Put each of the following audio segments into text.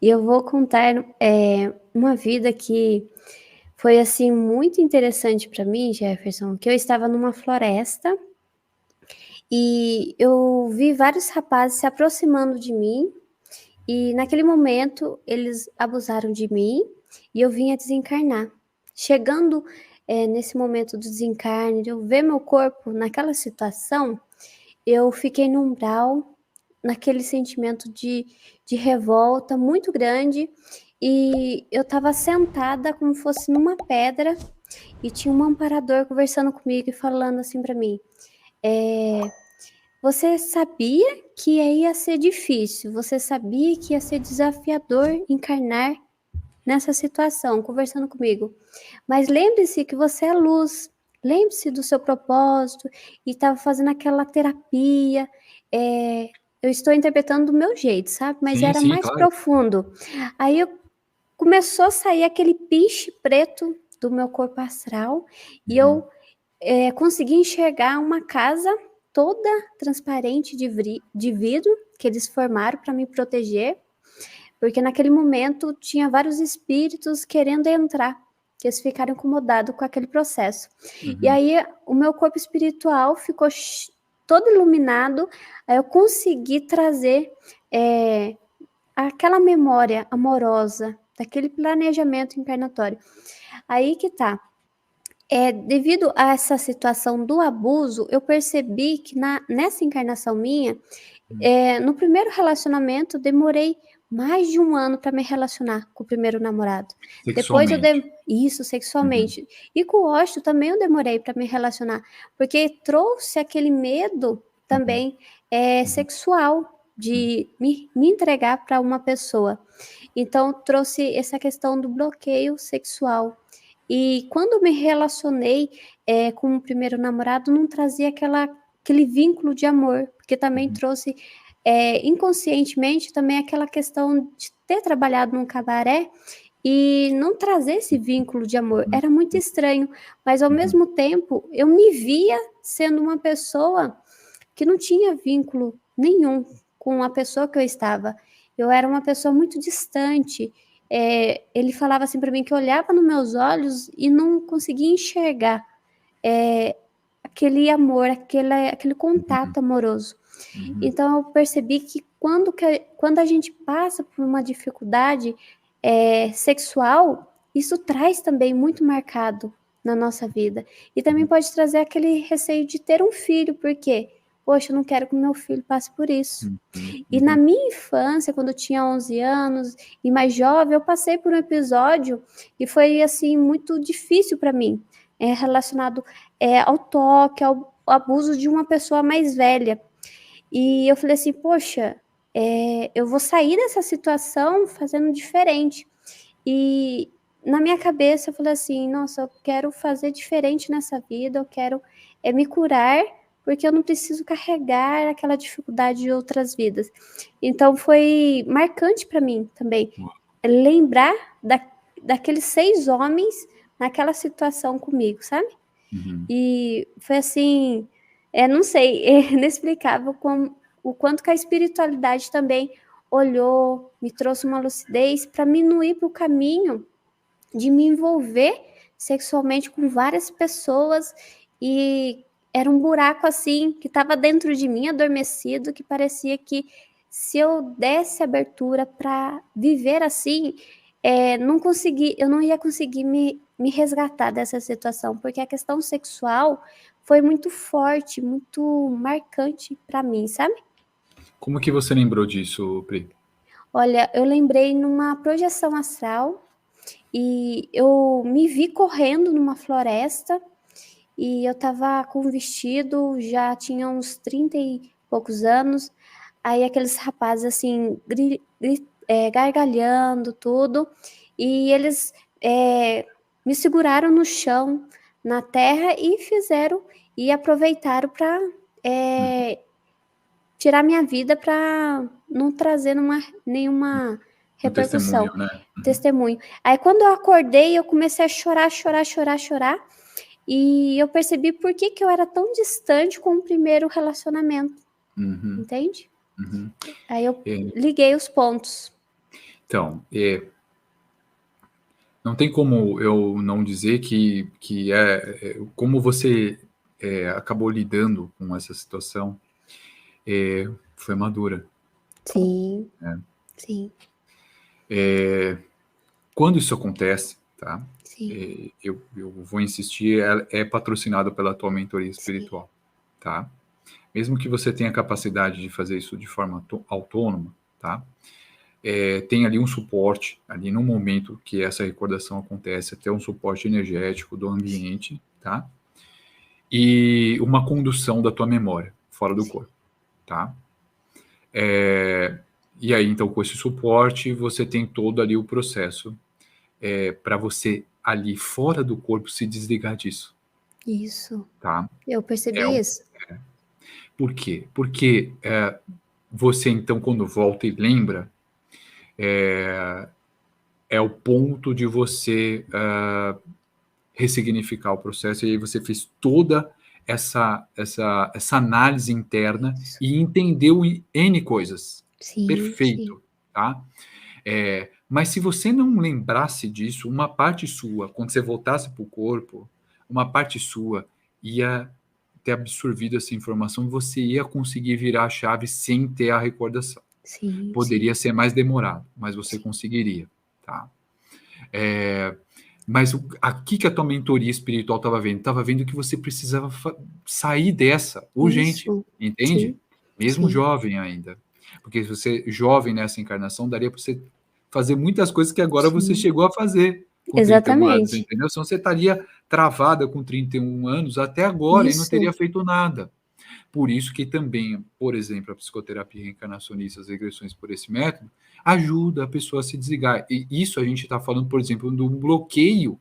E eu vou contar uma vida que foi assim muito interessante para mim, Jefferson, que eu estava numa floresta e eu vi vários rapazes se aproximando de mim e naquele momento eles abusaram de mim e eu vim a desencarnar. Chegando nesse momento do desencarne, de eu ver meu corpo naquela situação, eu fiquei no umbral, naquele sentimento de revolta muito grande, e eu estava sentada como fosse numa pedra, e tinha um amparador conversando comigo e falando assim para mim: é, você sabia que ia ser difícil, você sabia que ia ser desafiador encarnar nessa situação, conversando comigo. Mas lembre-se que você é luz, lembre-se do seu propósito, e estava fazendo aquela terapia. Eu estou interpretando do meu jeito, sabe? Mas Sim, era sim, mais claro. profundo. Aí começou a sair aquele piche preto do meu corpo astral, e Uhum. eu consegui enxergar uma casa toda transparente de vidro que eles formaram para me proteger, porque naquele momento tinha vários espíritos querendo entrar, que eles ficaram incomodados com aquele processo. E Uhum. aí o meu corpo espiritual ficou todo iluminado, aí eu consegui trazer aquela memória amorosa, daquele planejamento encarnatório. Aí que tá. Devido a essa situação do abuso, eu percebi que nessa encarnação minha, no primeiro relacionamento, demorei mais de 1 ano para me relacionar com o primeiro namorado. Depois Sexualmente. isso, Uhum. sexualmente. E com o Osto também eu demorei para me relacionar, porque trouxe aquele medo Uhum. também Uhum. sexual Uhum. de me entregar para uma pessoa. Então trouxe essa questão do bloqueio sexual. E quando me relacionei com o primeiro namorado, não trazia aquele vínculo de amor, porque também Uhum. trouxe inconscientemente também aquela questão de ter trabalhado num cabaré e não trazer esse vínculo de amor. Uhum. Era muito estranho, mas ao Uhum. mesmo tempo eu me via sendo uma pessoa que não tinha vínculo nenhum com a pessoa que eu estava. Eu era uma pessoa muito distante. Ele falava assim para mim que olhava nos meus olhos e não conseguia enxergar é, aquele amor, aquele Uhum. contato amoroso. Uhum. Então eu percebi que quando a gente passa por uma dificuldade sexual, isso traz também muito marcado na nossa vida. E também pode trazer aquele receio de ter um filho, porque, poxa, eu não quero que meu filho passe por isso. Uhum. E na Uhum. minha infância, quando eu tinha 11 anos e mais jovem, eu passei por um episódio que foi assim muito difícil para mim, relacionado ao toque, ao abuso de uma pessoa mais velha. E eu falei assim, poxa, eu vou sair dessa situação fazendo diferente. E na minha cabeça eu falei assim, nossa, eu quero fazer diferente nessa vida, eu quero me curar, porque eu não preciso carregar aquela dificuldade de outras vidas. Então foi marcante para mim também lembrar daqueles 6 homens naquela situação comigo, sabe? Uhum. E foi assim, não sei, é inexplicável o quanto que a espiritualidade também olhou, me trouxe uma lucidez para me não ir para o caminho de me envolver sexualmente com várias pessoas, e era um buraco assim que estava dentro de mim adormecido, que parecia que se eu desse abertura para viver assim, eu não ia conseguir me resgatar dessa situação, porque a questão sexual foi muito forte, muito marcante para mim, sabe? Como que você lembrou disso, Pri? Olha, eu lembrei numa projeção astral e eu me vi correndo numa floresta e eu tava com um vestido, já tinha uns 30 e poucos anos, aí aqueles rapazes assim, gargalhando tudo, e eles me seguraram no chão, na terra, e aproveitaram para Uhum. tirar minha vida para não trazer nenhuma Um testemunho, repercussão, né? Uhum. testemunho. Aí quando eu acordei, eu comecei a chorar, chorar, chorar, chorar, e eu percebi por que eu era tão distante com o primeiro relacionamento, Uhum. entende? Uhum. Aí eu É, liguei os pontos. Então, não tem como eu não dizer que como você acabou lidando com essa situação, foi madura. Sim, Né? sim, Quando isso acontece, tá? sim, Eu vou insistir, é patrocinado pela tua mentoria sim, espiritual, tá? Mesmo que você tenha capacidade de fazer isso de forma autônoma, tá? Tem ali um suporte, ali no momento que essa recordação acontece, até um suporte energético do ambiente, tá? E uma condução da tua memória, fora do sim. corpo, tá? E aí, então, com esse suporte, você tem todo ali o processo para você, ali fora do corpo, se desligar disso, Isso. tá? Eu percebi isso. Por quê? Porque você, então, quando volta e lembra, é o ponto de você ressignificar o processo, e aí você fez toda essa análise interna Isso. e entendeu N coisas. Sim, sim, Perfeito, tá? Mas se você não lembrasse disso, uma parte sua, quando você voltasse para o corpo, uma parte sua ia ter absorvido essa informação e você ia conseguir virar a chave sem ter a recordação. sim, sim, Poderia ser mais demorado, mas você sim. conseguiria, tá? Mas aqui que a tua mentoria espiritual estava vendo? Estava vendo que você precisava sair dessa, urgente, Isso. entende? Sim, Mesmo sim, jovem ainda. Porque se você, jovem nessa encarnação, daria para você fazer muitas coisas que agora você sim. chegou a fazer com 31 anos, Exatamente. entendeu? Senão você estaria travada com 31 anos até agora e não Isso, teria feito nada. Por isso que também, por exemplo, a psicoterapia reencarnacionista, as regressões por esse método, ajuda a pessoa a se desligar. E isso a gente está falando, por exemplo, de um bloqueio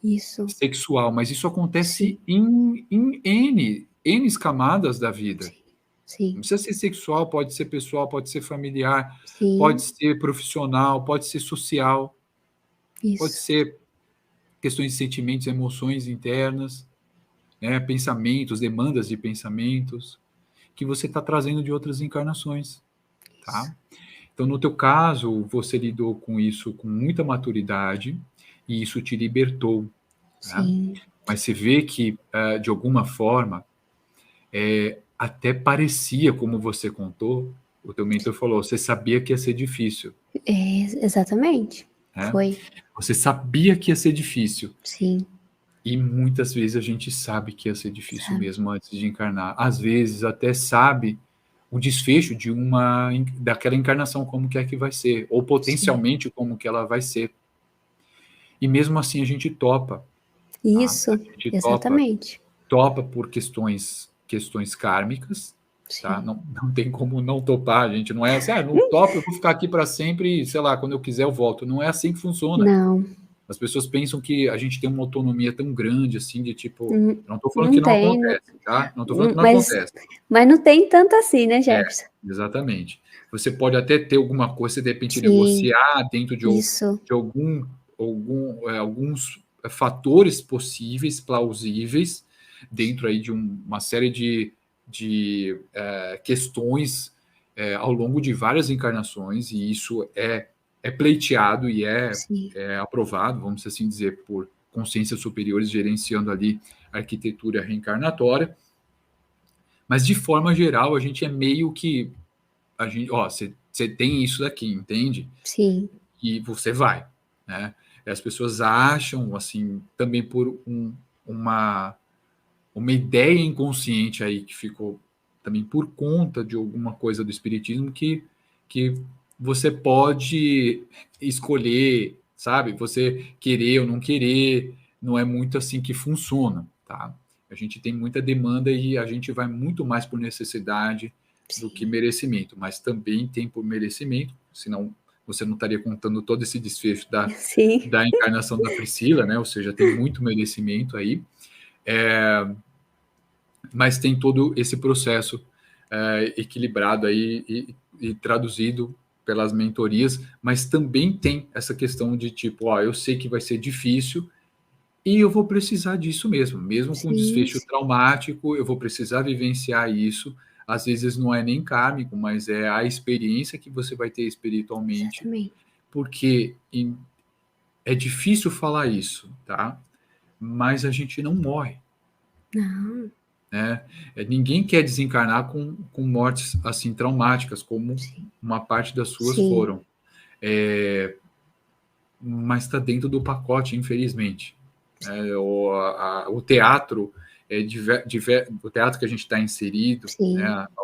isso. sexual, mas isso Sim, acontece em N camadas da vida. sim, sim, Não precisa ser sexual, pode ser pessoal, pode ser familiar, pode sim. ser profissional, pode ser social, pode Isso, ser questões de sentimentos, emoções internas, né, pensamentos, demandas de pensamentos, que você está trazendo de outras encarnações, isso. tá? Então, no teu caso, você lidou com isso com muita maturidade e isso te libertou, né? Sim. Mas você vê que, de alguma forma, até parecia, como você contou, o teu mentor falou, você sabia que ia ser difícil, Exatamente. né? Foi. Você sabia que ia ser difícil. Sim, E muitas vezes a gente sabe que ia ser difícil sabe. mesmo antes de encarnar. Às vezes até sabe o desfecho daquela encarnação, como que é que vai ser, ou Sim. potencialmente como que ela vai ser. E mesmo assim a gente topa, tá? A Isso, gente exatamente. topa por questões kármicas, tá? Sim. Não tem como não topar, a gente não é assim, não topo, eu vou ficar aqui para sempre, sei lá, quando eu quiser eu volto. Não é assim que funciona. Não, As pessoas pensam que a gente tem uma autonomia tão grande assim, de tipo, eu não estou falando que não não tem, acontece, tá? Não estou falando que não mas acontece. não tem tanto assim, né, É, Jefferson? exatamente. Você pode até ter alguma coisa, você de repente Sim, negociar dentro isso. de alguns fatores possíveis, plausíveis, dentro aí de uma série de questões ao longo de várias encarnações, e isso é pleiteado e Sim, é aprovado, vamos assim dizer, por consciências superiores gerenciando ali a arquitetura reencarnatória, mas de forma geral a gente é meio que a gente, ó, você tem isso daqui, entende? sim, E você vai, né? E as pessoas acham, assim, também por uma, uma ideia inconsciente aí que ficou também por conta de alguma coisa do espiritismo que você pode escolher, sabe? Você querer ou não querer, não é muito assim que funciona, tá? A gente tem muita demanda e a gente vai muito mais por necessidade do que sim, merecimento, mas também tem por merecimento, senão você não estaria contando todo esse desfecho da, sim, da encarnação da Priscila, né? Ou seja, tem muito merecimento aí. Mas tem todo esse processo equilibrado aí e traduzido pelas mentorias, mas também tem essa questão de tipo, ó, eu sei que vai ser difícil e eu vou precisar disso mesmo com sim, desfecho sim, traumático, eu vou precisar vivenciar isso. Às vezes não é nem kármico, mas é a experiência que você vai ter espiritualmente exatamente. porque é difícil falar isso, tá? Mas a gente não morre, Não, né? Ninguém quer desencarnar com mortes assim traumáticas, como sim, uma parte das suas sim, foram. Mas está dentro do pacote, infelizmente. O teatro, o teatro que a gente está inserido, né, sim,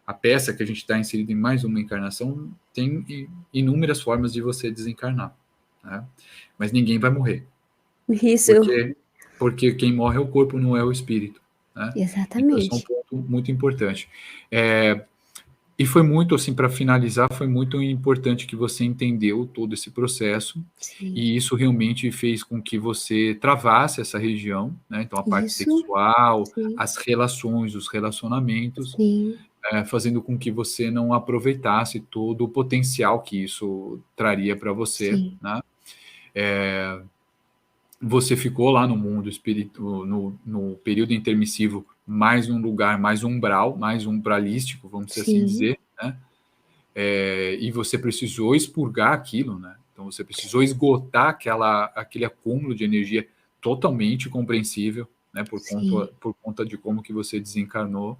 a peça que a gente está inserido em mais uma encarnação, tem inúmeras formas de você desencarnar. Né? Mas ninguém vai morrer, isso, porque quem morre é o corpo, não é o espírito. Né? Então, esse é um exatamente, ponto muito importante. E foi muito, assim, para finalizar, foi muito importante que você entendeu todo esse processo, sim, e isso realmente fez com que você travasse essa região, né? Então, a parte isso, sexual, sim, as relações, os relacionamentos, sim, fazendo com que você não aproveitasse todo o potencial que isso traria para você, sim, né? Você ficou lá no mundo espírito, no período intermissivo, mais um lugar, mais um umbral, mais um umbralístico, vamos assim sim, dizer, né? E você precisou expurgar aquilo, né? Então você precisou esgotar aquele acúmulo de energia totalmente compreensível, né? sim, Por conta de como que você desencarnou.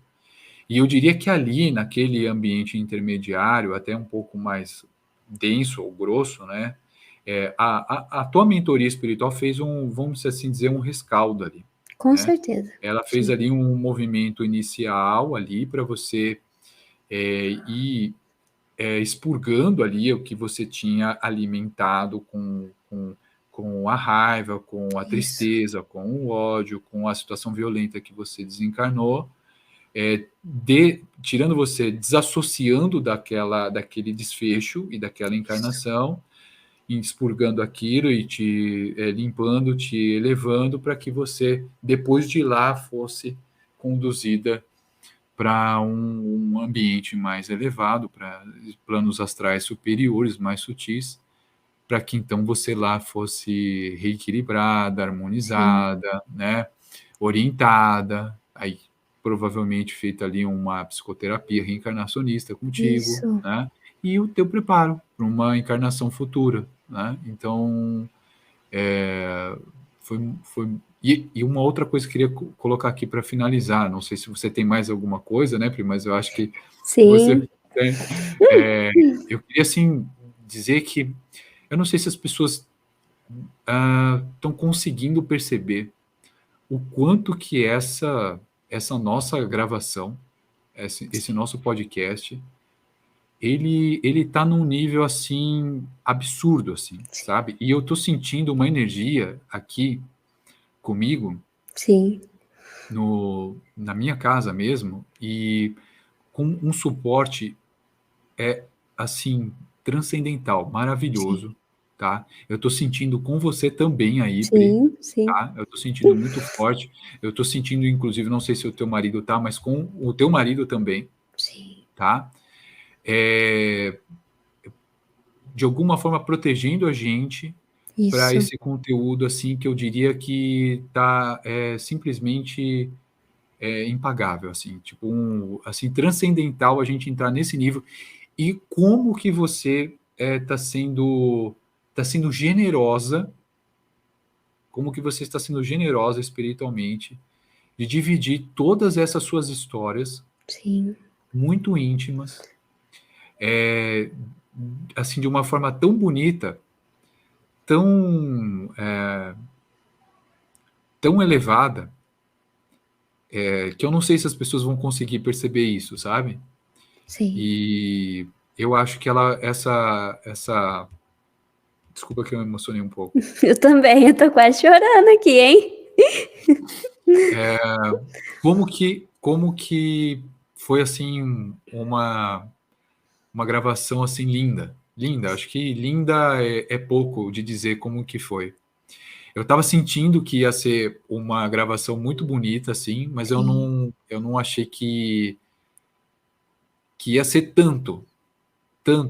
E eu diria que ali, naquele ambiente intermediário, até um pouco mais denso ou grosso, né? A tua mentoria espiritual fez vamos assim dizer, um rescaldo ali, com né? certeza, Ela fez sim, ali um movimento inicial ali para você ir expurgando ali o que você tinha alimentado com a raiva, com a isso, tristeza, com o ódio, com a situação violenta que você desencarnou, tirando você, desassociando daquele desfecho e daquela isso, encarnação, e expurgando aquilo e te limpando, te elevando para que você, depois de lá, fosse conduzida para um ambiente mais elevado, para planos astrais superiores, mais sutis, para que então você lá fosse reequilibrada, sim, harmonizada, né, orientada, aí provavelmente feita ali uma psicoterapia reencarnacionista contigo, isso, né, e o teu preparo para uma encarnação futura, né. Então, foi e uma outra coisa que eu queria colocar aqui para finalizar, não sei se você tem mais alguma coisa, né, Pri, mas eu acho que você sim, tem. É, eu queria, assim, dizer que eu não sei se as pessoas estão conseguindo perceber o quanto que essa nossa gravação, esse sim, nosso podcast, ele tá num nível, assim, absurdo, assim, sim, sabe? E eu tô sentindo uma energia aqui comigo sim, na minha casa mesmo, e com um suporte assim transcendental, sim, maravilhoso, tá? Eu tô sentindo com você também aí, Pri, sim, sim, tá? Eu tô sentindo muito forte. Eu tô sentindo, inclusive, não sei se o teu marido tá, mas com o teu marido também, sim, tá? É, de alguma forma protegendo a gente para isso, esse conteúdo assim que eu diria que tá simplesmente impagável, assim, tipo assim, transcendental a gente entrar nesse nível. E como que você tá sendo generosa, como que você está sendo generosa espiritualmente de dividir todas essas suas histórias sim, muito íntimas, é, assim, de uma forma tão bonita, tão, tão elevada, que eu não sei se as pessoas vão conseguir perceber isso, sabe? sim. E eu acho que essa desculpa que eu me emocionei um pouco. Eu também, eu tô quase chorando aqui, hein? Como que foi assim uma gravação assim linda, linda. Acho que linda é pouco de dizer como que foi. Eu estava sentindo que ia ser uma gravação muito bonita, assim, mas Sim, eu não achei que ia ser tanto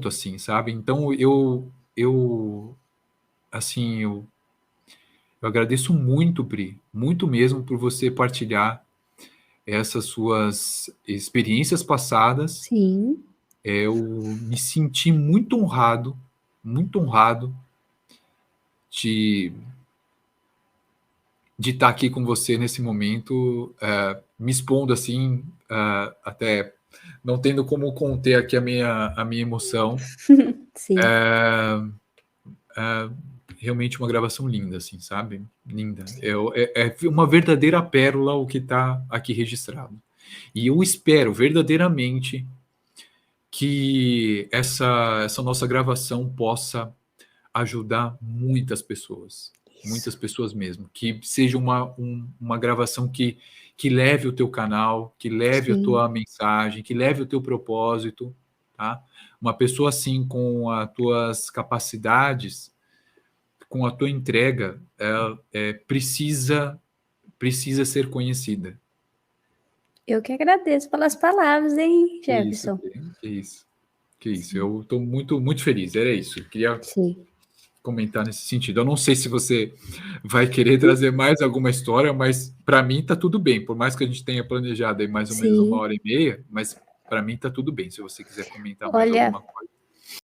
assim, sabe? Então eu assim eu agradeço muito, Pri, muito mesmo por você partilhar essas suas experiências passadas. sim, Eu me senti muito honrado muito honrado de estar aqui com você nesse momento, me expondo assim, até não tendo como conter aqui a minha emoção. Sim. Realmente uma gravação linda, assim, sabe? Linda. É uma verdadeira pérola o que está aqui registrado. E eu espero verdadeiramente que essa nossa gravação possa ajudar muitas pessoas. Muitas pessoas mesmo. Que seja uma gravação que leve o teu canal, que leve a Sim. tua mensagem, que leve o teu propósito, tá? Uma pessoa assim com as tuas capacidades, com a tua entrega, precisa ser conhecida. Eu que agradeço pelas palavras, hein, Que isso, Jefferson? que isso. Que isso. Eu estou muito, muito feliz. Era isso. Eu queria Sim. comentar nesse sentido. Eu não sei se você vai querer trazer mais alguma história, mas para mim está tudo bem. Por mais que a gente tenha planejado aí mais ou menos Sim. 1h30, mas para mim está tudo bem. Se você quiser comentar mais Olha, alguma coisa.